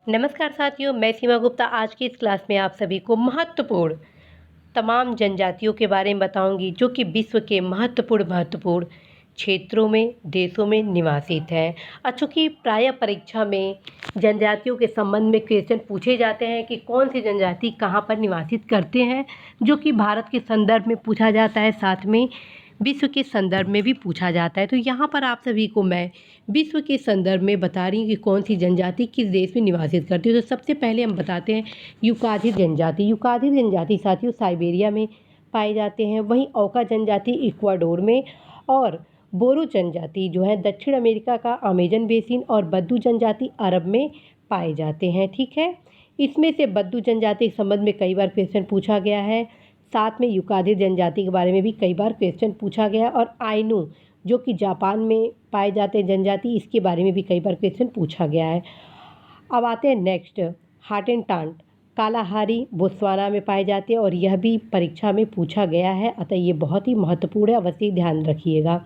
नमस्कार साथियों, मैं सीमा गुप्ता आज की इस क्लास में आप सभी को महत्वपूर्ण तमाम जनजातियों के बारे में बताऊंगी जो कि विश्व के महत्वपूर्ण क्षेत्रों में, देशों में निवासित हैं। और चूँकि प्रायः परीक्षा में जनजातियों के संबंध में क्वेश्चन पूछे जाते हैं कि कौन सी जनजाति कहाँ पर निवासित करते हैं, जो कि भारत के संदर्भ में पूछा जाता है, साथ में विश्व के संदर्भ में भी पूछा जाता है। तो यहाँ पर आप सभी को मैं विश्व के संदर्भ में बता रही हूँ कि कौन सी जनजाति किस देश में निवासित करती है। तो सबसे पहले हम बताते हैं यूकादिर जनजाति। यूकादिर जनजाति साथियों साइबेरिया में पाए जाते हैं। वहीं ओका जनजाति इक्वाडोर में, और बोरो जनजाति जो है दक्षिण अमेरिका का अमेजन बेसिन, और बद्दू जनजाति अरब में पाए जाते हैं। ठीक है, इसमें से बद्दू जनजाति के संबंध में कई बार क्वेश्चन पूछा गया है। साथ में यूकादिर जनजाति के बारे में भी कई बार क्वेश्चन पूछा गया है। और आइनू जो कि जापान में पाए जाते हैं जनजाति, इसके बारे में भी कई बार क्वेश्चन पूछा गया है। अब आते हैं नेक्स्ट, हाटेनटांट कालाहारी बोत्सवाना में पाए जाते हैं, और यह भी परीक्षा में पूछा गया है, अतः ये बहुत ही महत्वपूर्ण है, अवश्य ध्यान रखिएगा।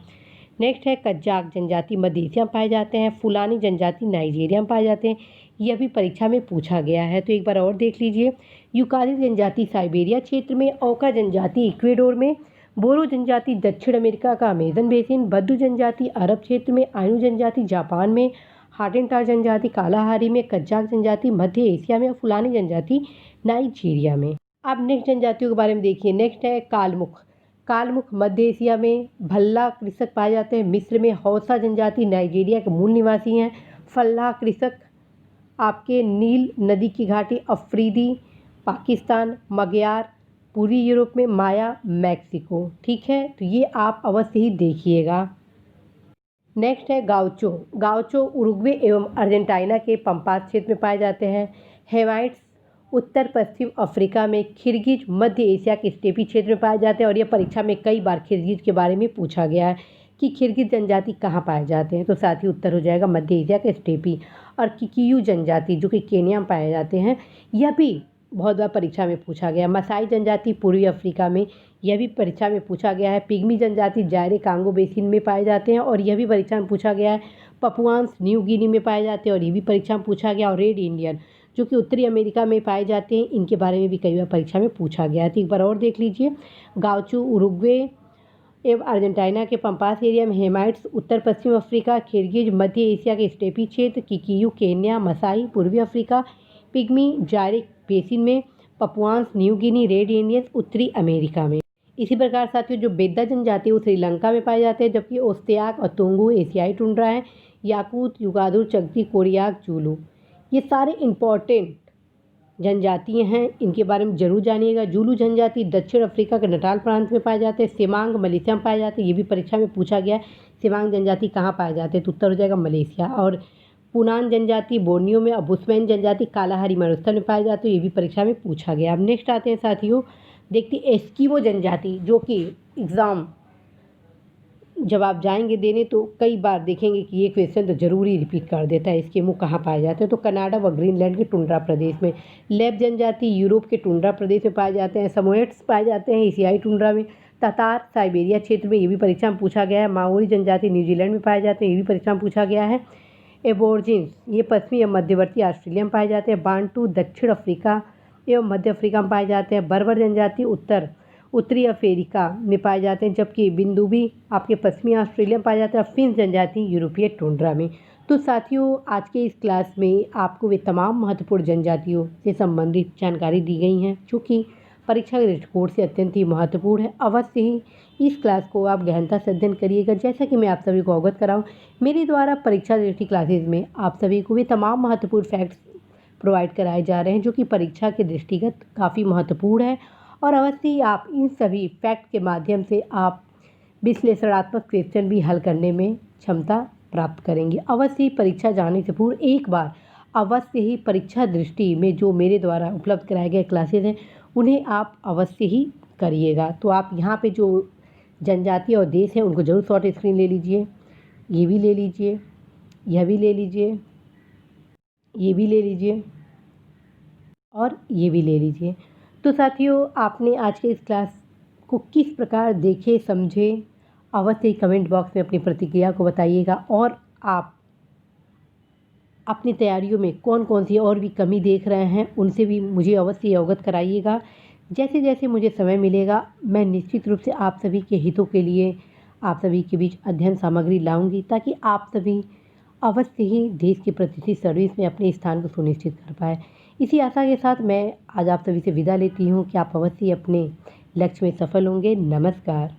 नेक्स्ट है कज्जाक जनजाति मध्य एशिया में पाए जाते हैं। फुलानी जनजाति नाइजीरिया में पाए जाते हैं, यह भी परीक्षा में पूछा गया है। तो एक बार और देख लीजिए, यूकादिर जनजाति साइबेरिया क्षेत्र में, ओका जनजाति इक्वेडोर में, बोरो जनजाति दक्षिण अमेरिका का अमेजन बेसिन, बद्दू जनजाति अरब क्षेत्र में, आइनू जनजाति जापान में, हाटेनटार जनजाति कालाहारी में, कज्जाक जनजाति मध्य एशिया में, और फुलानी जनजाति नाइजीरिया में। अब नेक्स्ट जनजातियों के बारे में देखिए। नेक्स्ट है कालमुख। कालमुख मध्य एशिया में, भल्ला कृषक पाए जाते हैं मिस्र में, हौसा जनजाति नाइजीरिया के मूल निवासी हैं, फल्लाह कृषक आपके नील नदी की घाटी अफरीदी पाकिस्तान, मगयार पूरी यूरोप में, माया मैक्सिको। ठीक है, तो ये आप अवश्य ही देखिएगा। नेक्स्ट है गाउचो। गाउचो उरुग्वे एवं अर्जेंटीना के पंपास क्षेत्र में पाए जाते हैं। हेमाइट्स उत्तर पश्चिम अफ्रीका में, खिरगिज मध्य एशिया के स्टेपी क्षेत्र में पाए जाते हैं, और यह परीक्षा में कई बार खिरगिज के बारे में पूछा गया है कि खिरगिज जनजाति कहाँ पाए जाते हैं। तो साथ ही उत्तर हो जाएगा मध्य एशिया के स्टेपी। और किकियू जनजाति जो कि केन्या में पाए जाते हैं, यह भी बहुत बार परीक्षा में पूछा गया। मसाई जनजाति पूर्वी अफ्रीका में, यह भी परीक्षा में पूछा गया है। पिग्मी जनजाति जायरे कांगो बेसिन में पाए जाते हैं, और यह भी परीक्षा में पूछा गया है। पपुआन्स न्यू गिनी में पाए जाते हैं, और ये भी परीक्षा में पूछा गया। और रेड इंडियन जो कि उत्तरी अमेरिका में पाए जाते हैं, इनके बारे में भी कई बार परीक्षा में पूछा गया है। तो एक बार और देख लीजिए, गाउचो उरुग्वे एवं अर्जेंटीना के पंपास एरिया में, हेमाइट्स उत्तर पश्चिम अफ्रीका, खिरगिज मध्य एशिया के स्टेपी क्षेत्र, किकियू केन्या, मसाई पूर्वी अफ्रीका, पिग्मी जायरे बेसिन में, पपुआन्स न्यू गिनी, रेड इंडियंस उत्तरी अमेरिका में। इसी प्रकार साथियों जो बेद्दा जनजाति है वो श्रीलंका में पाए जाते हैं, जबकि ओस्तियाक और तुंगू एशियाई टुंड्रा है। याकूत, युगादुर, चगती, कोरियाक, जूलू, ये सारे इम्पॉर्टेंट जनजातियाँ हैं, इनके बारे में जरूर जानिएगा। जूलू जनजाति दक्षिण अफ्रीका के नटाल प्रांत में पाए जाते हैं। सेमांग मलेशिया में पाए जाते हैं, ये भी परीक्षा में पूछा गया है। सेमांग जनजाति कहाँ पाए जाते हैं, तो उत्तर हो जाएगा मलेशिया। और पुनान जनजाति बोर्नियो में, और बुस्मैन जनजाति कालाहारी मरुस्थल में पाए जाते हैं, ये भी परीक्षा में पूछा गया। अब नेक्स्ट आते हैं साथियों, देखते एस्किमो जनजाति, जो कि एग्ज़ाम जब आप जाएंगे देने तो कई बार देखेंगे कि ये क्वेश्चन तो जरूर ही रिपीट कर देता है। एस्किमो कहाँ पाए जाते हैं, तो कनाडा व ग्रीनलैंड के टुंड्रा प्रदेश में। लेब जनजाति यूरोप के टुंड्रा प्रदेश में पाए जाते हैं। समोएट्स पाए जाते हैं एशियाई टुंड्रा में। तातार साइबेरिया क्षेत्र में, ये भी परीक्षा में पूछा गया है। माओरी जनजाति न्यूजीलैंड में पाए जाते हैं, ये भी परीक्षा में पूछा गया है। एबोर्जिन्स ये पश्चिमी या मध्यवर्ती ऑस्ट्रेलिया में पाए जाते हैं। बांटू दक्षिण अफ्रीका एवं मध्य अफ्रीका में पाए जाते हैं। बर्बर जनजाति उत्तरी अफ्रीका में पाए जाते हैं, जबकि बिंदुबी आपके पश्चिमी ऑस्ट्रेलिया में पाए जाते हैं। फिंच जनजाति यूरोपीय टुंड्रा में। तो साथियों आज के इस क्लास में आपको वे तमाम महत्वपूर्ण जनजातियों से संबंधित जानकारी दी गई हैं, जो कि परीक्षा के दृष्टिकोण से अत्यंत ही महत्वपूर्ण है। अवश्य ही इस क्लास को आप गहनता से अध्ययन करिएगा। जैसा कि मैं आप सभी को अवगत कराऊँ, मेरे द्वारा परीक्षा दृष्टि क्लासेज में आप सभी को वे तमाम महत्वपूर्ण फैक्ट्स प्रोवाइड कराए जा रहे हैं, जो कि परीक्षा के दृष्टिगत काफ़ी महत्वपूर्ण है। और अवश्य ही आप इन सभी फैक्ट के माध्यम से आप विश्लेषणात्मक क्वेश्चन भी हल करने में क्षमता प्राप्त करेंगे। अवश्य ही परीक्षा जाने से पूर्व एक बार अवश्य ही परीक्षा दृष्टि में जो मेरे द्वारा उपलब्ध कराए गए क्लासेज हैं, उन्हें आप अवश्य ही करिएगा। तो आप यहाँ पे जो जनजाति और देश हैं उनको जरूर शॉर्ट स्क्रीन ले लीजिए। ये भी ले लीजिए, यह भी ले लीजिए, ये भी ले लीजिए, और ये भी ले लीजिए। तो साथियों आपने आज के इस क्लास को किस प्रकार देखे समझे, अवश्य ही कमेंट बॉक्स में अपनी प्रतिक्रिया को बताइएगा। और आप अपनी तैयारियों में कौन कौन सी और भी कमी देख रहे हैं, उनसे भी मुझे अवश्य अवगत कराइएगा। जैसे जैसे मुझे समय मिलेगा मैं निश्चित रूप से आप सभी के हितों के लिए आप सभी के बीच अध्ययन सामग्री लाऊंगी, ताकि आप सभी अवश्य ही देश की प्रतिष्ठित सर्विस में अपने स्थान को सुनिश्चित कर पाए। इसी आशा के साथ मैं आज आप सभी से विदा लेती हूँ कि आप अवश्य अपने लक्ष्य में सफल होंगे। नमस्कार।